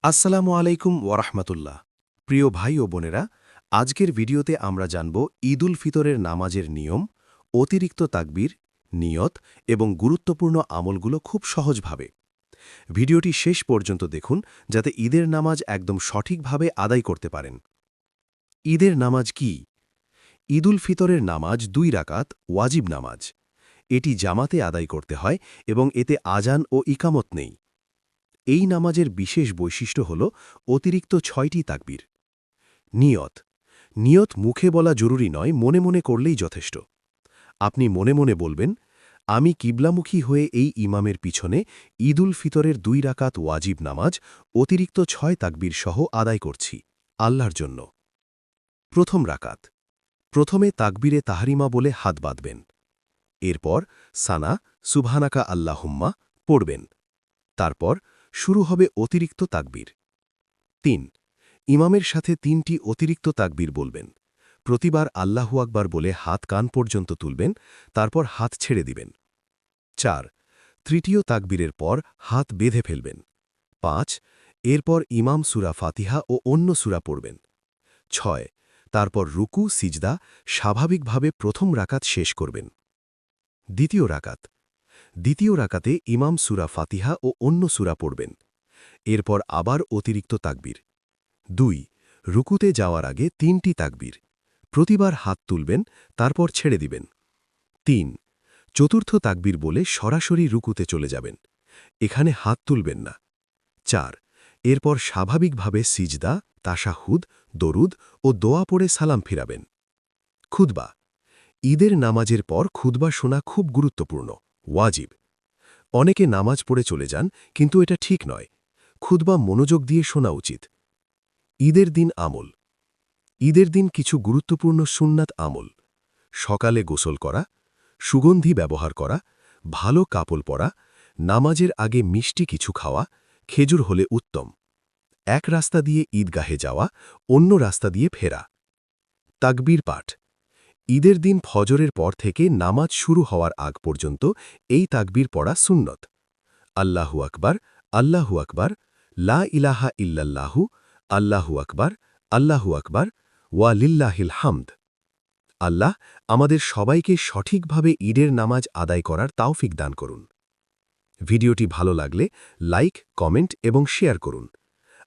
আসসালামু আলাইকুম ওয়ারাহমাতুল্লাহ। প্রিয় ভাই ও বোনেরা, আজকের ভিডিওতে আমরা জানব ঈদুল ফিতরের নামাজের নিয়ম, অতিরিক্ত তাকবীর, নিয়ত এবং গুরুত্বপূর্ণ আমলগুলো খুব সহজভাবে। ভিডিওটি শেষ পর্যন্ত দেখুন যাতে ঈদের নামাজ একদম সঠিকভাবে আদায় করতে পারেন। ঈদের নামাজ কি? ঈদুল ফিতরের নামাজ ২ রাকাত ওয়াজিব নামাজ। এটি জামাতে আদায় করতে হয় এবং এতে আজান ও ইকামত নেই। এই নামাজের বিশেষ বৈশিষ্ট্য হল অতিরিক্ত ৬টি তাকবীর। নিয়ত নিয়ত মুখে বলা জরুরি নয়, মনে মনে করলেই যথেষ্ট। আপনি মনে মনে বলবেন, আমি কিবলামুখী হয়ে এই ইমামের পিছনে ঈদুল ফিতরের ২ রাকাত ওয়াজিব নামাজ অতিরিক্ত ৬ তাকবীর সহ আদায় করছি, আল্লাহর জন্য। প্রথম রাকাত। প্রথমে তাকবীরে তাহরিমা বলে হাত বাঁধবেন। এরপর সানা, সুবহানাকা আল্লাহুম্মা পড়বেন। তারপর শুরু হবে অতিরিক্ত তাকবীর। ৩ ইমামের সাথে ৩টি অতিরিক্ত তাকবীর বলবেন। প্রতিবার আল্লাহু আকবার বলে হাত কান পর্যন্ত তুলবেন, তারপর হাত ছেড়ে দিবেন। ৪ তৃতীয় তাকবীরের পর হাত বেঁধে ফেলবেন। ৫ এরপর ইমাম সূরা ফাতিহা ও অন্য সূরা পড়বেন। ৬ তারপর রুকু সিজদা স্বাভাবিকভাবে প্রথম রাকাত শেষ করবেন। দ্বিতীয় রাকাত। দ্বিতীয় রাকাতে ইমাম সূরা ফাতিহা ও অন্য সূরা পড়বেন। এরপর আবার অতিরিক্ত তাকবীর। ২ রুকুতে যাওয়ার আগে ৩টি তাকবীর। প্রতিবার হাত তুলবেন, তারপর ছেড়ে দিবেন। ৩ চতুর্থ তাকবীর বলে সরাসরি রুকুতে চলে যাবেন। এখানে হাত তুলবেন না। ৪ এরপর স্বাভাবিকভাবে সিজদা, তাশাহুদ, দরুদ ও দোয়া পড়ে সালাম ফিরাবেন। খুতবা। ঈদের নামাজের পর খুতবা শোনা খুব গুরুত্বপূর্ণ, ওয়াজিব। অনেকে নামাজ পড়ে চলে যান, কিন্তু এটা ঠিক নয়। খুতবা মনোযোগ দিয়ে শোনা উচিত। ঈদের দিন আমল। ঈদের দিন কিছু গুরুত্বপূর্ণ সুন্নাত আমল: সকালে গোসল করা, সুগন্ধি ব্যবহার করা, ভালো কাপড় পরা, নামাজের আগে মিষ্টি কিছু খাওয়া, খেজুর হলে উত্তম, এক রাস্তা দিয়ে ঈদগাহে যাওয়া, অন্য রাস্তা দিয়ে ফেরা। তাকবীর পাঠ। ঈদের দিন ফজরের পর থেকে নামাজ শুরু হওয়ার আগ পর্যন্ত এই তাকবীর পড়া সুন্নত: আল্লাহু আকবার, আল্লাহু আকবার, লা ইলাহা ইল্লাল্লাহু, আল্লাহু আকবার, আল্লাহু আকবার, ওয়া লিল্লাহিল হামদ। আল্লাহ আমাদের সবাইকে সঠিকভাবে ঈদের নামাজ আদায় করার তাওফিক দান করুন। ভিডিওটি ভালো লাগলে লাইক, কমেন্ট এবং শেয়ার করুন।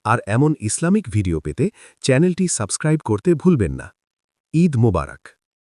আর এমন ইসলামিক ভিডিও পেতে চ্যানেলটি সাবস্ক্রাইব করতে ভুলবেন না। ঈদ মোবারক।